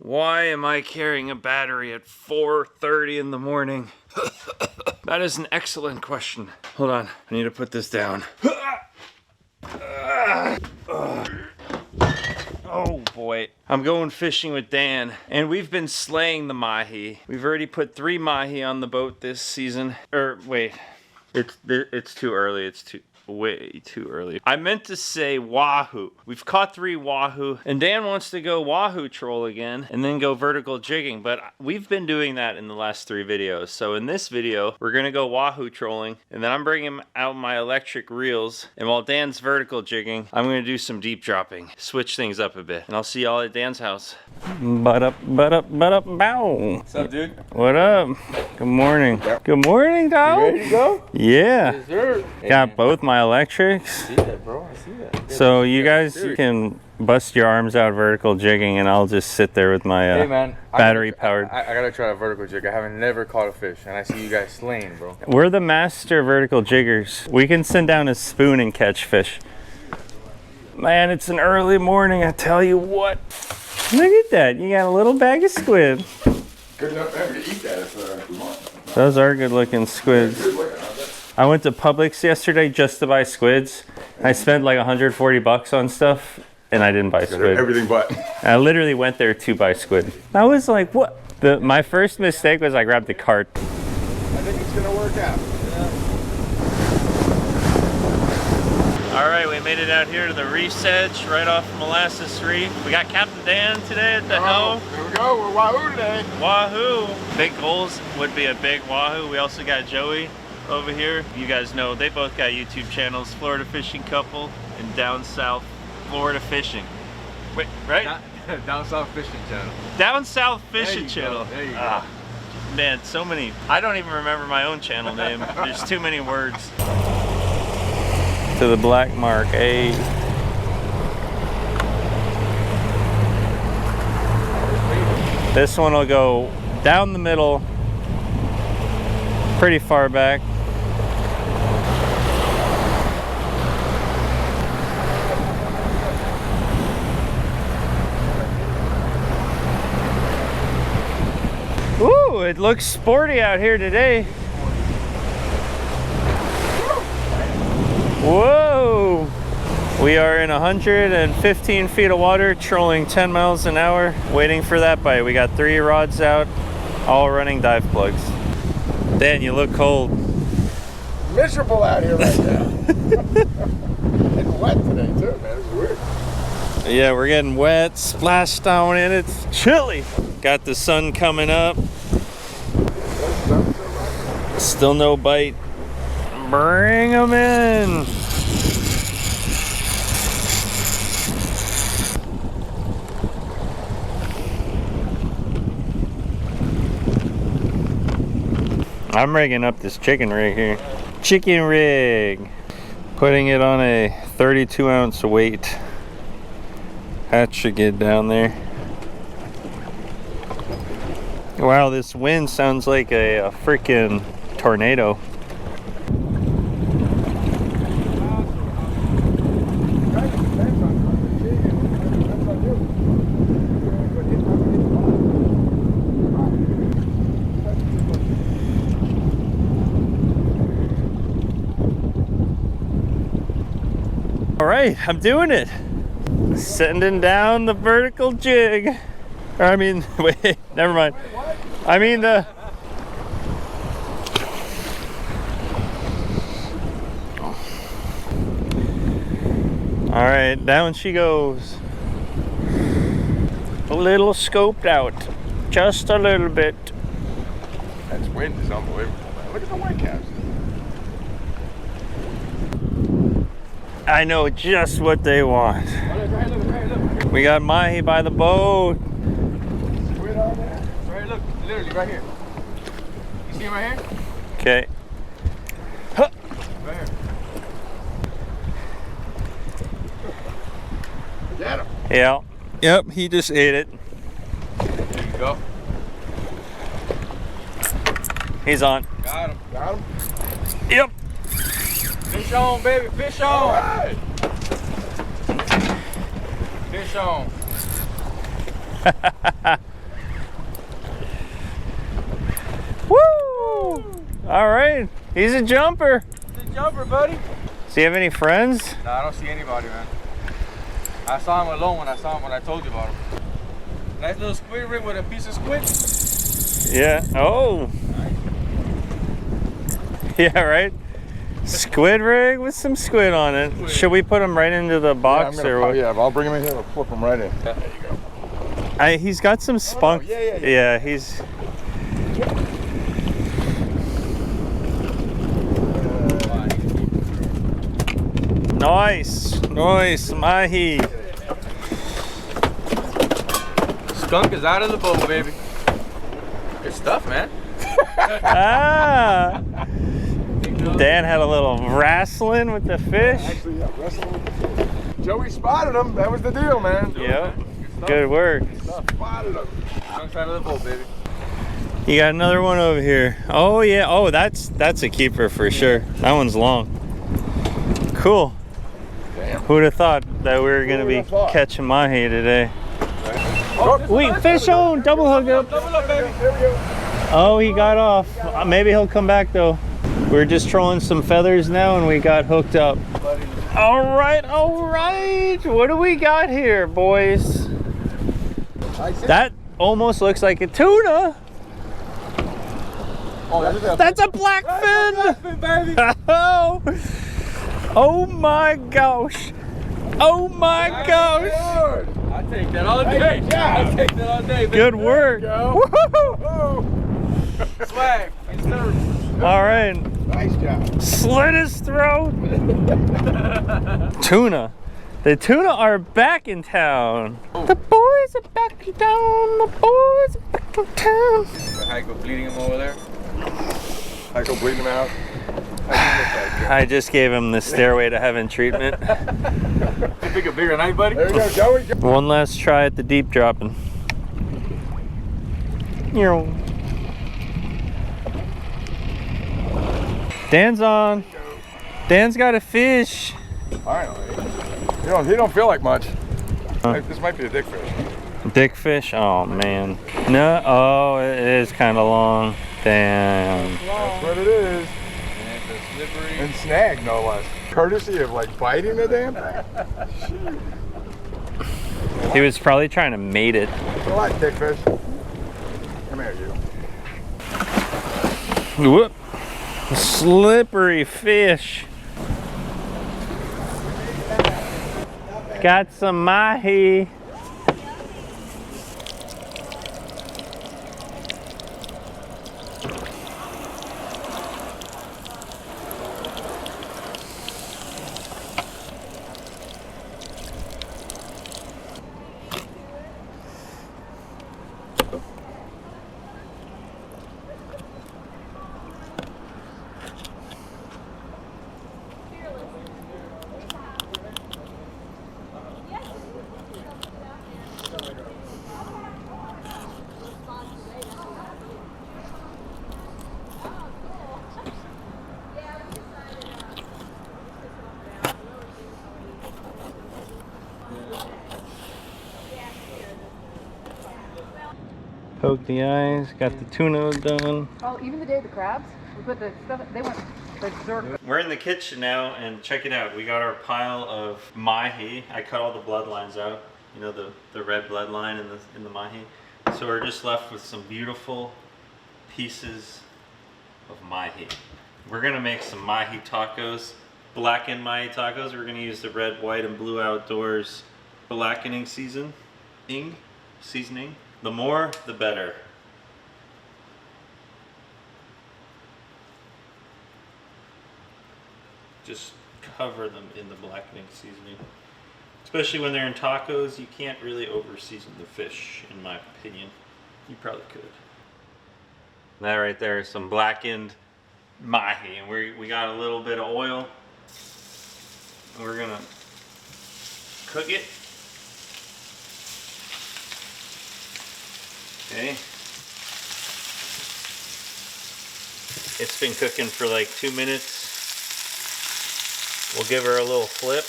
Why am I carrying a battery at 4:30 in the morning? That is an excellent question. Hold on, I need to put this down. Oh boy. I'm going fishing with Dan, and we've been slaying the mahi. We've already put 3 mahi on the boat this season. Wait, it's too early. It's way too early. I meant to say wahoo. We've caught 3 wahoo, and Dan wants to go wahoo troll again and then go vertical jigging, but we've been doing that in the last 3 videos. So in this video, we're gonna go wahoo trolling, and then I'm bringing out my electric reels, and while Dan's vertical jigging, I'm gonna do some deep dropping, switch things up a bit, and I'll see y'all at Dan's house. Bow. What's up, dude? What up? Good morning. Yep. Good morning, dog. You ready to go? Yeah. Yes, sir. Got both my electrics. I see that, bro. I see that. So you guys can bust your arms out vertical jigging, and I'll just sit there with my hey, man, battery powered. I gotta try a vertical jig. I haven't never caught a fish, and I see you guys slaying, bro. We're the master vertical jiggers. We can send down a spoon and catch fish. Man, it's an early morning, I tell you what. Look at that. You got a little bag of squid. Good enough for me to eat that if we want. Those are good looking squids. I went to Publix yesterday just to buy squids. I spent like 140 bucks on stuff, and I didn't buy squid. Everything but. I literally went there to buy squid. I was like, what? My first mistake was I grabbed the cart. I think it's gonna work out. All right, we made it out here to the reef's edge, right off Molasses Reef. We got Captain Dan today at the helm. Here we go, we're wahoo today. Wahoo! Big goals would be a big wahoo. We also got Joey over here. You guys know they both got YouTube channels, Florida Fishing Couple and Down South Florida Fishing. Wait, right? Down South Fishing Channel. Down South Fishing Channel. There you go. Man, so many. I don't even remember my own channel name. There's too many words. To the black mark, hey. This one will go down the middle, pretty far back. Ooh, it looks sporty out here today. Whoa! We are in 115 feet of water, trolling 10 miles an hour, waiting for that bite. We got 3 rods out, all running dive plugs. Dan, you look cold. Miserable out here right now. And wet today too, man. It's weird. Yeah, we're getting wet, splashed down in it. It's chilly. Got the sun coming up. Still no bite. Bring them in. I'm rigging up this chicken rig here. Chicken rig. Putting it on a 32-ounce weight. That should get down there. Wow, this wind sounds like a freaking tornado. All right, I'm doing it. Sending down the vertical jig. Or I mean, wait, never mind. I mean the... All right, down she goes. A little scoped out, just a little bit. That wind is unbelievable, man. Look at the white caps. I know just what they want. Look. We got Mahi by the boat. Squid on there. Right, look, literally right here. You see him right here? Okay. Huh. Right here. Get him. Yeah. Yep, he just ate it. There you go. He's on. Got him. Got him. Yep. Fish on, baby. Fish on. All right. Fish on. All right, he's a jumper. He's a jumper, buddy. Does he have any friends? No, I don't see anybody, man. I saw him alone when I told you about him. Nice little squid rig with a piece of squid. Yeah. Oh. Yeah, right. Squid rig with some squid on it. Should we put him right into the box or what? Yeah, I'll bring him in here. We'll flip him right in. There you go. He's got some spunk. Oh, no. Yeah, he's. Nice, Mahi. Skunk is out of the boat, baby. Good stuff, man. Ah. Dan had a little wrestling with the fish. Actually, yeah, wrestling with the fish. Joey spotted him. That was the deal, man. Yep. Good work. Spotted him. Skunk's out of the boat, baby. You got another one over here. Oh yeah. Oh, that's a keeper for sure. That one's long. Cool. Damn. Who'd have thought that we were gonna be catching mahi today? Oh, Wait, fish on, double hook up. Double up, baby. there we go. Oh, he got off. Maybe he'll come back though. We're just trolling some feathers now and we got hooked up. All right. What do we got here, boys? That almost looks like a tuna. Oh, That's a blackfin. Baby. Oh my gosh. Oh my gosh. I take that all day. Yeah. I take that all day, baby. Good work. Oh, Swag. Yes, sir. All right. nice job. Slit his throat. Tuna. The tuna are back in town. The boys are back in town. The boys are back in town. Heiko bleeding him over there. Heiko bleeding him out. I just gave him the stairway to heaven treatment. You pick a bigger knife, buddy? There you go, Joey. One last try at the deep dropping. Dan's on. Dan's got a fish. Finally. He don't feel like much. This might be a dick fish. Dick fish? Oh man. No. Oh, it is kind of long. Damn. That's what it is. And it's slippery. And snag, no less. Courtesy of like biting the damn thing. He was probably trying to mate it. It's a lot, dick fish. Come here, you. Whoop. Slippery fish. Got some mahi. Poke the eyes, got the tuna done. Oh, even the day of the crabs, we put the stuff, they went berserk. We're in the kitchen now, and check it out. We got our pile of mahi. I cut all the bloodlines out, you know, the red bloodline in the mahi. So we're just left with some beautiful pieces of mahi. We're gonna make some mahi tacos, blackened mahi tacos. We're gonna use the red, white, and blue outdoors blackening seasoning. The more, the better. Just cover them in the blackening seasoning. Especially when they're in tacos, you can't really over season the fish, in my opinion. You probably could. That right there is some blackened mahi, and we got a little bit of oil. And we're gonna cook it. Okay. It's been cooking for like 2 minutes. We'll give her a little flip.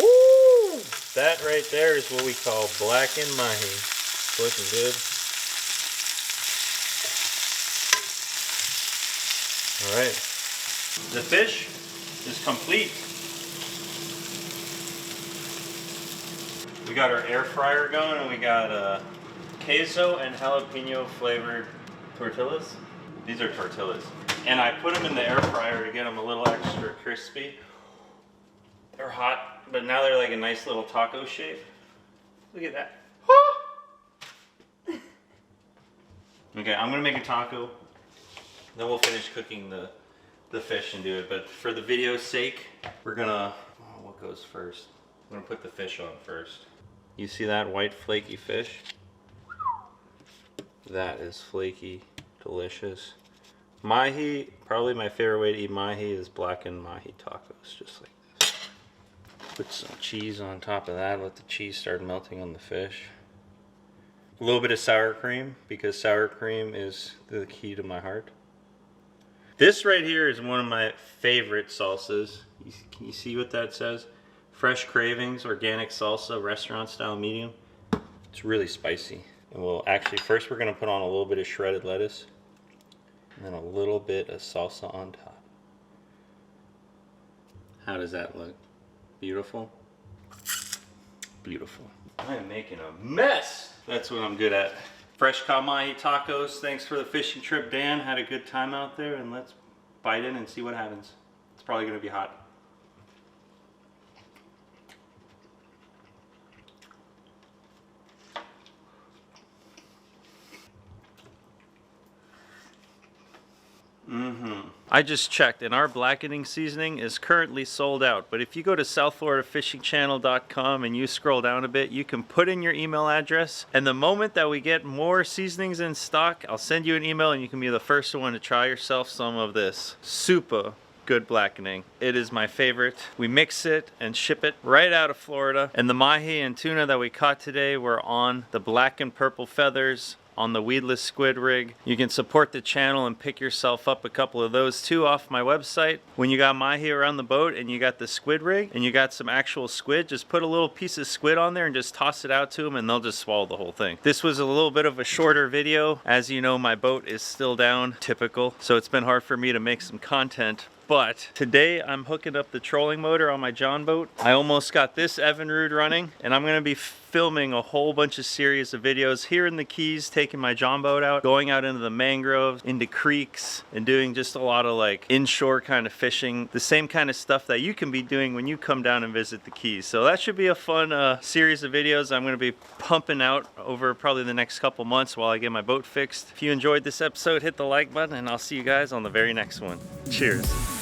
Ooh! That right there is what we call blackened mahi. It's looking good. All right. The fish is complete. We got our air fryer going, and we got queso and jalapeno flavored tortillas. These are tortillas. And I put them in the air fryer to get them a little extra crispy. They're hot, but now they're like a nice little taco shape. Look at that. Okay, I'm gonna make a taco. Then we'll finish cooking the fish and do it. But for the video's sake, we're gonna, what goes first? I'm gonna put the fish on first. You see that white flaky fish? That is flaky, delicious. Mahi, probably my favorite way to eat mahi is blackened Mahi Tacos, just like this. Put some cheese on top of that, let the cheese start melting on the fish. A little bit of sour cream, because sour cream is the key to my heart. This right here is one of my favorite salsas. Can you see what that says? Fresh Cravings, organic salsa, restaurant style medium. It's really spicy. And we'll actually, first we're gonna put on a little bit of shredded lettuce. And then a little bit of salsa on top. How does that look? Beautiful? Beautiful. I am making a mess. That's what I'm good at. Fresh caught Mahi tacos. Thanks for the fishing trip, Dan. Had a good time out there, and let's bite in and see what happens. It's probably gonna be hot. I just checked, and our blackening seasoning is currently sold out. But if you go to southfloridafishingchannel.com and you scroll down a bit, you can put in your email address. And the moment that we get more seasonings in stock, I'll send you an email and you can be the first one to try yourself some of this super good blackening. It is my favorite. We mix it and ship it right out of Florida. And the mahi and tuna that we caught today were on the black and purple feathers on the weedless squid rig. You can support the channel and pick yourself up a couple of those too off my website. When you got mahi around the boat and you got the squid rig and you got some actual squid, just put a little piece of squid on there and just toss it out to them and they'll just swallow the whole thing. This was a little bit of a shorter video. As you know, my boat is still down, typical. So it's been hard for me to make some content. But today I'm hooking up the trolling motor on my John boat. I almost got this Evinrude running, and I'm gonna be filming a whole bunch of series of videos here in the Keys, taking my John boat out, going out into the mangroves, into creeks, and doing just a lot of like inshore kind of fishing, the same kind of stuff that you can be doing when you come down and visit the Keys. So that should be a fun series of videos I'm gonna be pumping out over probably the next couple months while I get my boat fixed. If you enjoyed this episode, hit the like button, and I'll see you guys on the very next one. Cheers.